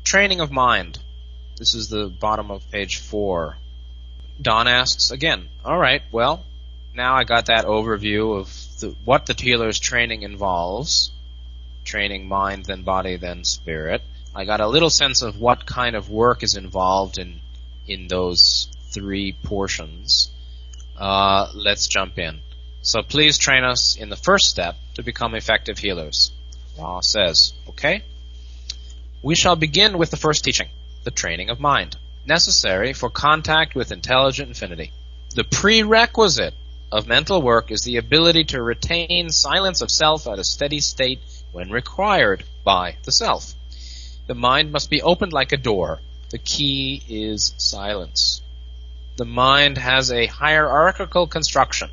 training of mind. This is the bottom of page 4. Don asks again, all right, well, now I got that overview of what the healer's training involves. Training mind, then body, then spirit. I got a little sense of what kind of work is involved in those 3 portions. Let's jump in. So please train us in the first step to become effective healers. Ra says, okay? We shall begin with the first teaching, the training of mind, necessary for contact with intelligent infinity. The prerequisite of mental work is the ability to retain silence of self at a steady state when required by the self. The mind must be opened like a door. The key is silence. The mind has a hierarchical construction,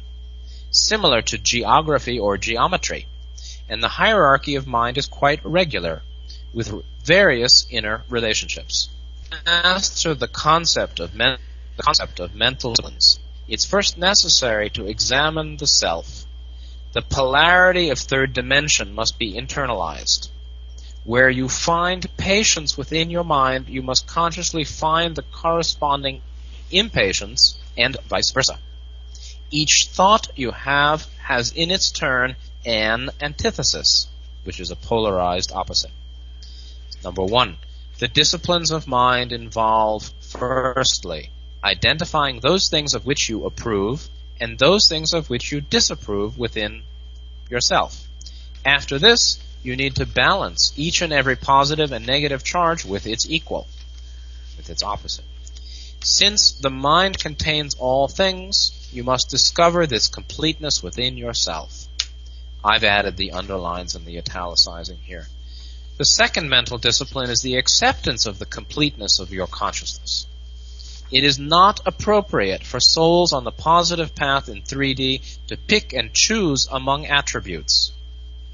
similar to geography or geometry, and the hierarchy of mind is quite regular, with various inner relationships. As to the concept of mental disciplines, it's first necessary to examine the self. The polarity of third dimension must be internalized. Where you find patience within your mind, you must consciously find the corresponding impatience, and vice versa. Each thought you have has in its turn an antithesis, which is a polarized opposite. Number 1, the disciplines of mind involve, firstly, identifying those things of which you approve and those things of which you disapprove within yourself. After this, you need to balance each and every positive and negative charge with its equal, with its opposite. Since the mind contains all things, you must discover this completeness within yourself. I've added the underlines and the italicizing here. The second mental discipline is the acceptance of the completeness of your consciousness. It is not appropriate for souls on the positive path in 3D to pick and choose among attributes,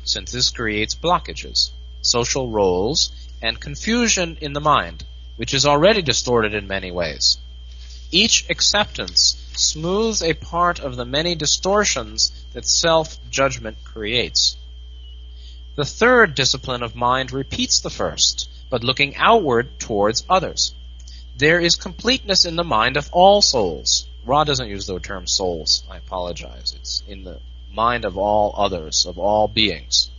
since this creates blockages, social roles, and confusion in the mind, which is already distorted in many ways. Each acceptance smooths a part of the many distortions that self-judgment creates. The third discipline of mind repeats the first, but looking outward towards others. There is completeness in the mind of all souls. Ra doesn't use the term souls. I apologize. It's in the mind of all others, of all beings.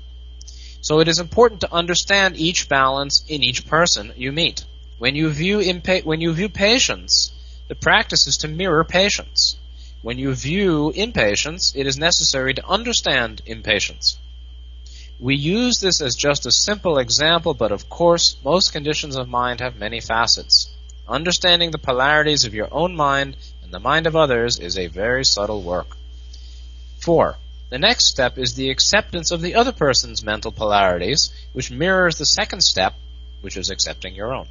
So it is important to understand each balance in each person you meet. When you view patience, the practice is to mirror patience. When you view impatience, it is necessary to understand impatience. We use this as just a simple example, but of course, most conditions of mind have many facets. Understanding the polarities of your own mind and the mind of others is a very subtle work. 4. The next step is the acceptance of the other person's mental polarities, which mirrors the second step, which is accepting your own.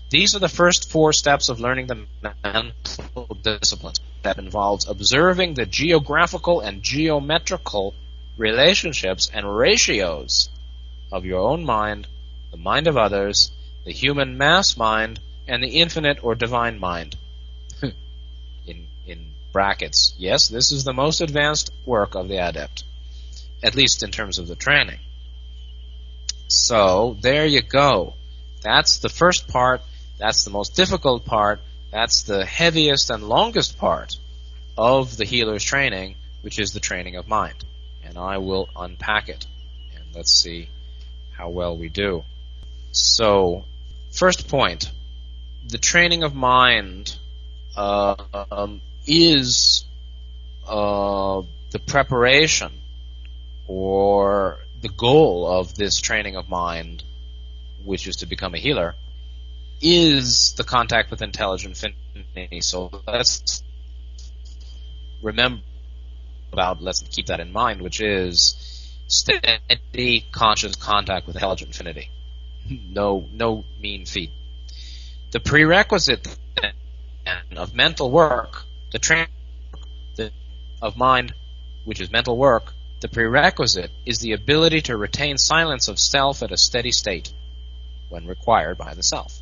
These are the first 4 steps of learning the mental disciplines. That involves observing the geographical and geometrical relationships and ratios of your own mind, the mind of others, the human mass mind, and the infinite or divine mind. in brackets. Yes, this is the most advanced work of the adept, at least in terms of the training. So, there you go. That's the first part. That's the most difficult part. That's the heaviest and longest part of the healer's training, which is the training of mind. And I will unpack it. And let's see how well we do. So, first point. The training of mind is the preparation or the goal of this training of mind, which is to become a healer, is the contact with intelligent infinity. So let's keep that in mind, which is steady, conscious contact with intelligent infinity. No mean feat. The prerequisite of mental work, the training of mind, which is mental work, the prerequisite is the ability to retain silence of self at a steady state when required by the self.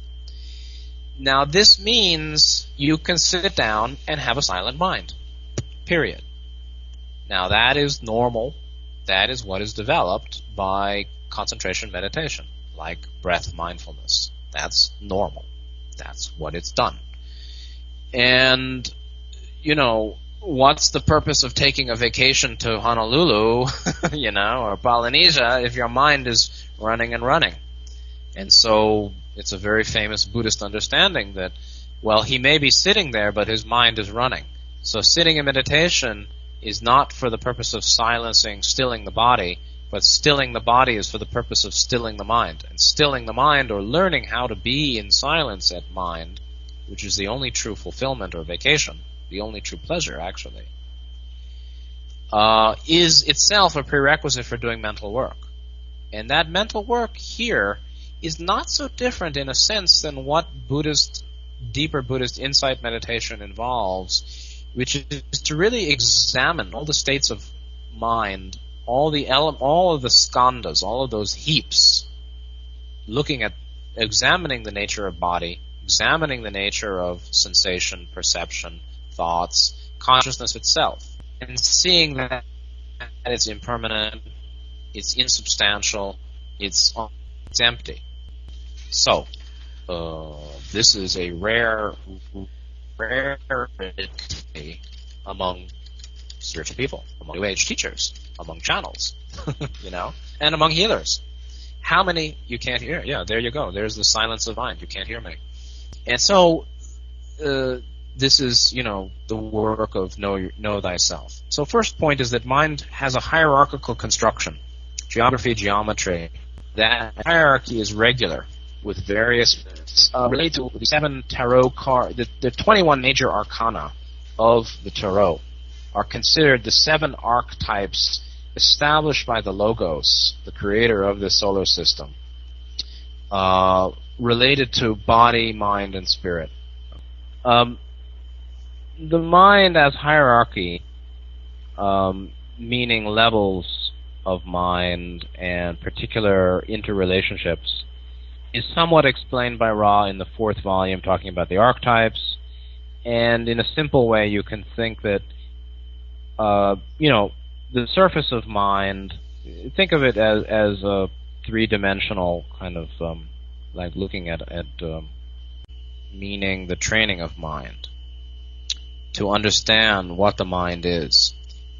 Now this means you can sit down and have a silent mind, period. Now that is normal. That is what is developed by concentration meditation, like breath mindfulness. That's normal. That's what it's done. And, what's the purpose of taking a vacation to Honolulu, or Polynesia if your mind is running and running? And so it's a very famous Buddhist understanding that, well, he may be sitting there, but his mind is running. So sitting in meditation is not for the purpose of stilling the body, but stilling the body is for the purpose of stilling the mind. And stilling the mind, or learning how to be in silence at mind, which is the only true fulfillment or vacation, the only true pleasure, actually, is itself a prerequisite for doing mental work. And that mental work here is not so different in a sense than what deeper Buddhist insight meditation involves, which is to really examine all the states of mind, all of the skandhas, all of those heaps, examining the nature of body, examining the nature of sensation, perception, thoughts, consciousness itself, and seeing that it's impermanent, it's insubstantial, it's empty. So, this is a rarity among spiritual people, among New Age teachers, among channels, and among healers. How many you can't hear? Yeah, there you go. There's the silence of mind. You can't hear me. And so, this is, the work of know thyself. So first point is that mind has a hierarchical construction, geometry. That hierarchy is regular with various, related to the 7 tarot cards, the 21 major arcana of the tarot are considered the 7 archetypes established by the Logos, the creator of the solar system, related to body, mind, and spirit. The mind as hierarchy, meaning levels of mind and particular interrelationships, is somewhat explained by Ra in the 4th volume, talking about the archetypes. And in a simple way, you can think that, the surface of mind, think of it as a 3-dimensional kind of, like looking at meaning the training of mind, to understand what the mind is.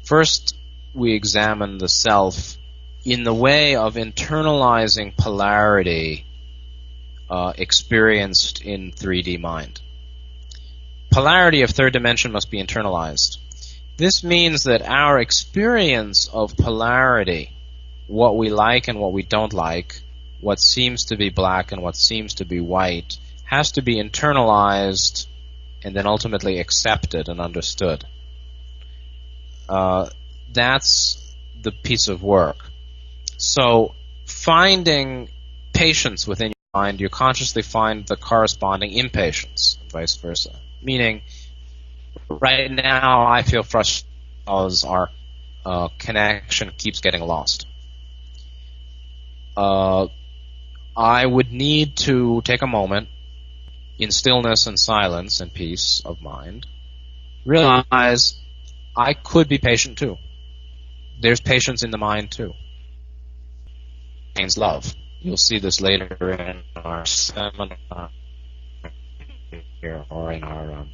First, we examine the self in the way of internalizing polarity experienced in 3D mind. Polarity of 3rd dimension must be internalized. This means that our experience of polarity, what we like and what we don't like, what seems to be black and what seems to be white, has to be internalized and then ultimately accepted and understood. That's the piece of work. So, finding patience within your mind, you consciously find the corresponding impatience, and vice versa. Meaning, right now I feel frustrated because our connection keeps getting lost. I would need to take a moment in stillness and silence and peace of mind, realize I could be patient too. There's patience in the mind too. It means love. You'll see this later in our seminar here, or in our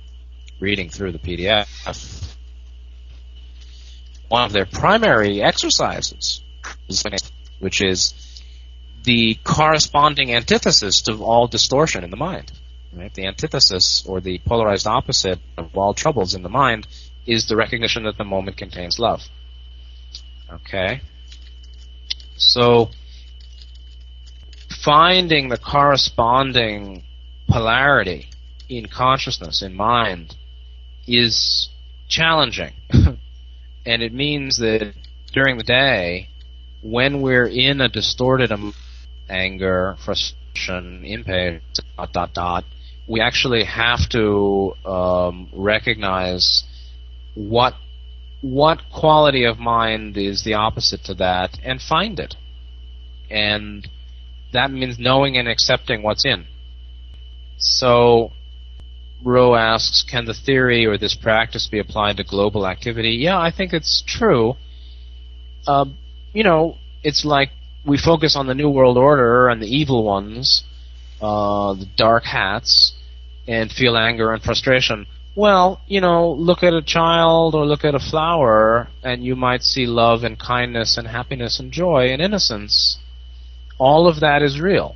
reading through the PDF. One of their primary exercises, which is the corresponding antithesis to all distortion in the mind. Right? The antithesis, or the polarized opposite of all troubles in the mind, is the recognition that the moment contains love. Okay? So, finding the corresponding polarity in consciousness, in mind, is challenging. And it means that during the day, when we're in a distorted anger, frustration, impatience, ... we actually have to recognize what quality of mind is the opposite to that, and find it. And that means knowing and accepting what's in. So, Ro asks, can the theory or this practice be applied to global activity? Yeah, I think it's true. It's like we focus on the New World Order and the evil ones, the dark hats, and feel anger and frustration. Well, look at a child or look at a flower, and you might see love and kindness and happiness and joy and innocence. All of that is real.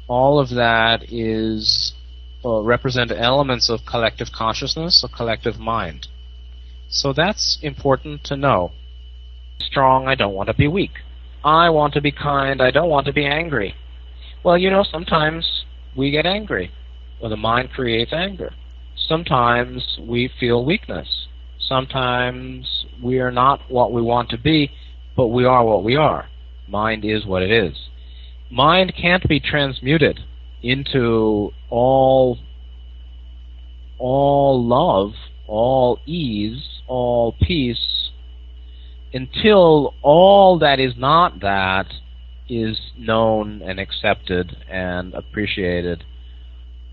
All of that is represent elements of collective consciousness or collective mind. So that's important to know. Strong, I don't want to be weak. I want to be kind, I don't want to be angry. Well, sometimes we get angry, or the mind creates anger. Sometimes we feel weakness. Sometimes we are not what we want to be, but we are what we are. Mind is what it is. Mind can't be transmuted into all love, all ease, all peace, until all that is not that is known and accepted and appreciated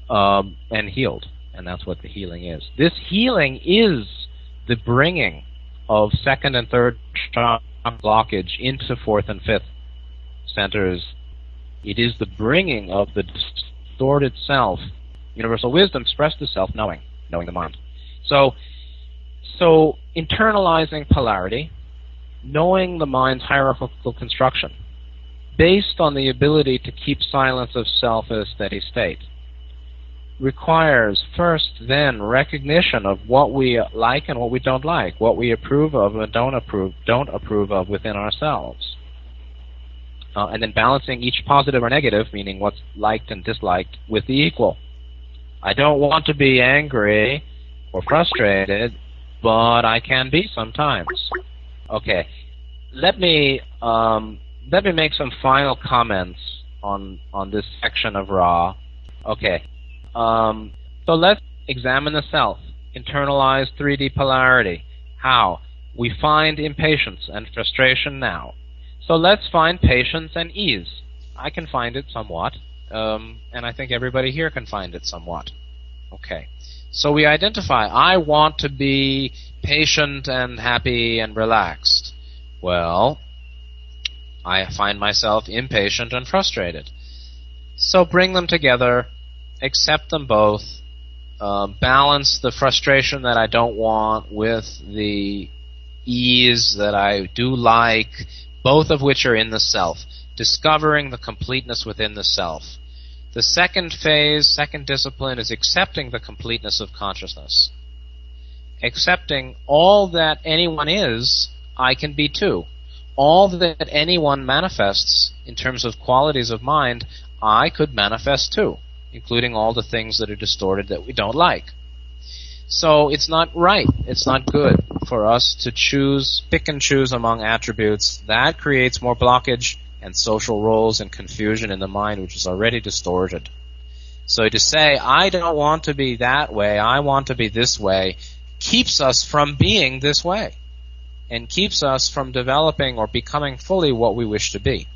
and healed. And that's what the healing is. This healing is the bringing of second and third chakra blockage into fourth and fifth centers. It is the bringing of the distorted self. Universal wisdom expressed the self knowing the mind. So internalizing polarity, knowing the mind's hierarchical construction, based on the ability to keep silence of self at a steady state, requires first then recognition of what we like and what we don't like, what we approve of and don't approve of within ourselves. And then balancing each positive or negative, meaning what's liked and disliked, with the equal. I don't want to be angry or frustrated, but I can be sometimes. Okay, let me make some final comments on this section of Ra. Okay, so let's examine the self. Internalize 3D polarity. How? We find impatience and frustration now. So let's find patience and ease. I can find it somewhat, and I think everybody here can find it somewhat. Okay, so we identify, I want to be patient and happy and relaxed. Well, I find myself impatient and frustrated. So bring them together, accept them both, balance the frustration that I don't want with the ease that I do like, both of which are in the self, discovering the completeness within the self. The second phase, second discipline, is accepting the completeness of consciousness. Accepting all that anyone is, I can be too. All that anyone manifests in terms of qualities of mind, I could manifest too, including all the things that are distorted that we don't like. So it's not right, it's not good for us to pick and choose among attributes. That creates more blockage and social roles and confusion in the mind, which is already distorted. So to say, I don't want to be that way, I want to be this way, keeps us from being this way, and keeps us from developing or becoming fully what we wish to be.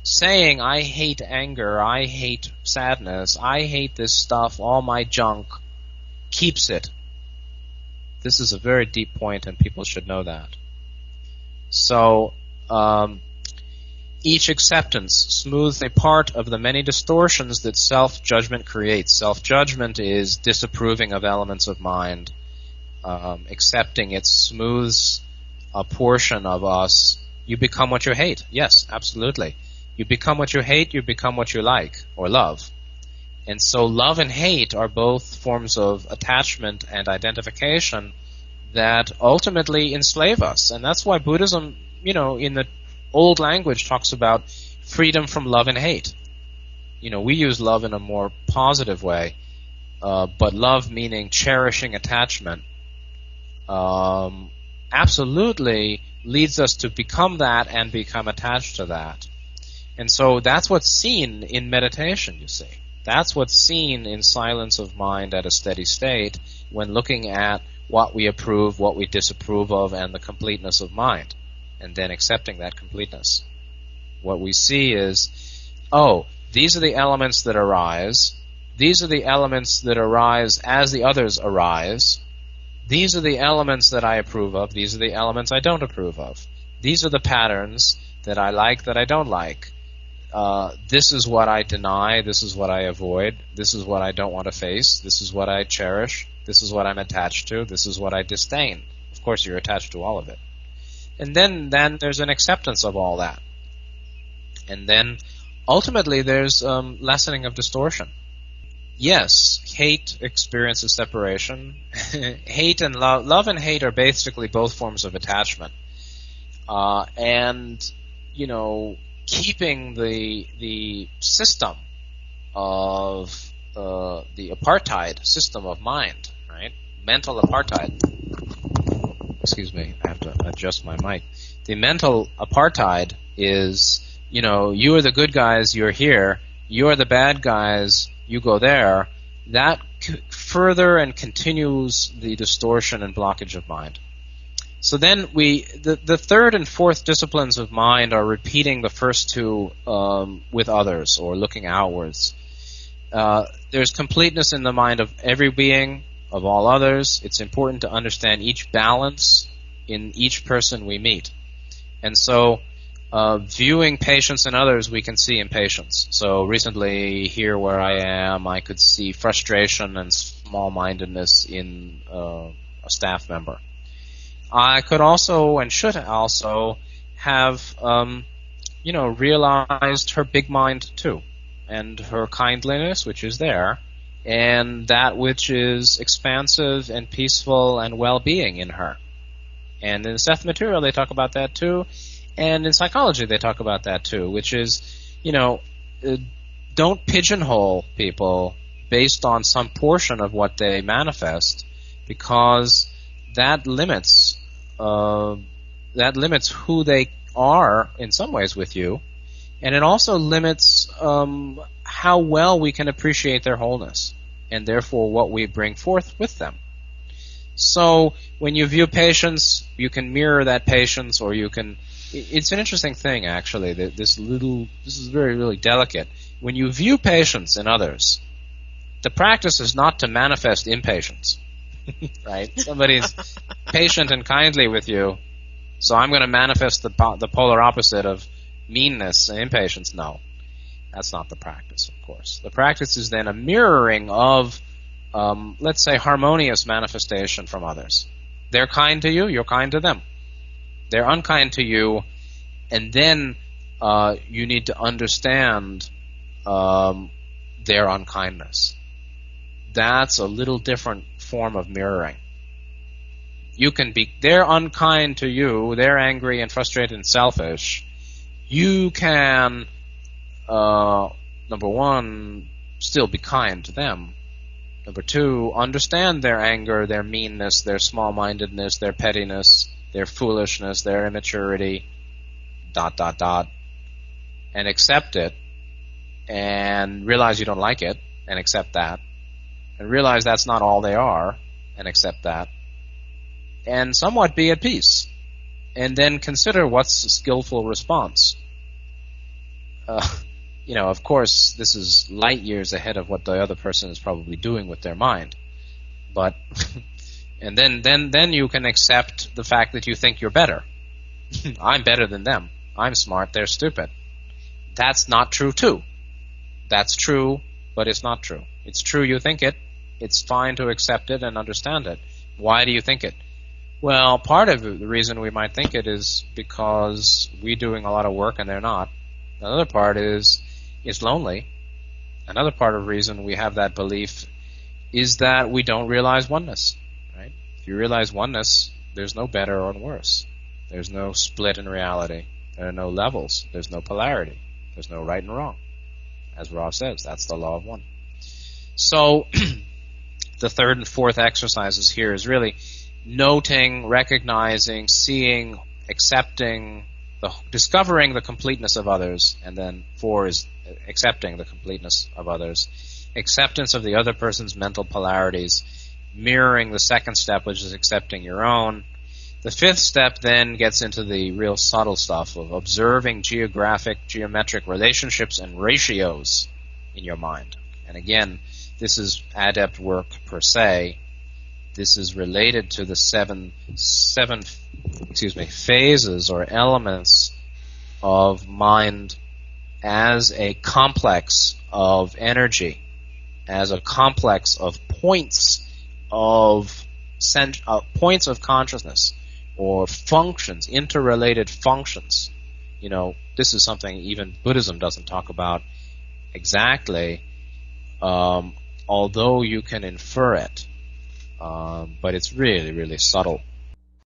Saying, I hate anger, I hate sadness, I hate this stuff, all my junk, keeps it. This is a very deep point, and people should know that. So, each acceptance smooths a part of the many distortions that self-judgment creates. Self-judgment is disapproving of elements of mind. Accepting it smooths a portion of us. You become what you hate. Yes, absolutely. You become what you hate, you become what you like or love. And so love and hate are both forms of attachment and identification that ultimately enslave us. And that's why Buddhism, in the old language talks about freedom from love and hate. We use love in a more positive way, but love meaning cherishing attachment absolutely leads us to become that and become attached to that. And so that's what's seen in meditation, you see. That's what's seen in silence of mind at a steady state when looking at what we approve, what we disapprove of, and the completeness of mind, and then accepting that completeness. What we see is, these are the elements that arise. These are the elements that arise as the others arise. These are the elements that I approve of. These are the elements I don't approve of. These are the patterns that I like, that I don't like. this is what I deny, this is what I avoid, this is what I don't want to face, this is what I cherish, this is what I'm attached to, this is what I disdain. Of course, you're attached to all of it. And then there's an acceptance of all that. And then ultimately there's lessening of distortion. Yes, hate experiences separation. Hate and love and hate are basically both forms of attachment. And, you know, keeping the system of the apartheid system of mind, right? Mental apartheid. Excuse me, I have to adjust my mic. The mental apartheid is, you know, you are the good guys, you're here. You're the bad guys, you go there. That further and continues the distortion and blockage of mind. So then the third and fourth disciplines of mind are repeating the first two with others, or looking outwards. There's completeness in the mind of every being, of all others. It's important to understand each balance in each person we meet. And so viewing patience in others, we can see impatience. So recently here where I am, I could see frustration and small-mindedness in a staff member. I could also, and should also, have realized her big mind too, and her kindliness, which is there, and that which is expansive and peaceful and well-being in her. And in the Seth material they talk about that too, and in psychology they talk about that too, which is, don't pigeonhole people based on some portion of what they manifest, because that limits who they are in some ways with you, and it also limits how well we can appreciate their wholeness, and therefore what we bring forth with them. So when you view patience, you can mirror that patience, or you can. It's an interesting thing, actually. This is really delicate. When you view patience in others, the practice is not to manifest impatience, right? Somebody's patient and kindly with you, so I'm going to manifest the polar opposite of meanness and impatience. No, that's not the practice, of course. The practice is then a mirroring of, let's say, harmonious manifestation from others. They're kind to you, you're kind to them. They're unkind to you, and then you need to understand their unkindness. That's a little different form of mirroring. They're unkind to you, they're angry and frustrated and selfish. You can, number one, still be kind to them. Number two, understand their anger, their meanness, their small-mindedness, their pettiness, their foolishness, their immaturity, ... and accept it, and realize you don't like it, and accept that, and realize that's not all they are, and accept that, and somewhat be at peace, and then consider what's a skillful response. Of course, this is light years ahead of what the other person is probably doing with their mind, but and then you can accept the fact that you think you're better. I'm better than them. I'm smart. They're stupid. That's not true too. That's true, but it's not true. It's true you think it. It's fine to accept it and understand it. Why do you think it? Well, part of the reason we might think it is because we're doing a lot of work and they're not. Another part is it's lonely. Another part of the reason we have that belief is that we don't realize oneness. Right? If you realize oneness, there's no better or worse. There's no split in reality. There are no levels. There's no polarity. There's no right and wrong. As Rav says, that's the law of one. So the third and fourth exercises here is really noting, recognizing, seeing, accepting, discovering the completeness of others, and then 4 is accepting the completeness of others. Acceptance of the other person's mental polarities, mirroring the second step, which is accepting your own. The fifth step then gets into the real subtle stuff of observing geometric relationships and ratios in your mind. And again, this is adept work per se. This is related to the seven phases or elements of mind as a complex of energy, as a complex of points of points of consciousness, or functions, interrelated functions. You know, this is something even Buddhism doesn't talk about exactly, although you can infer it, but it's really, really subtle.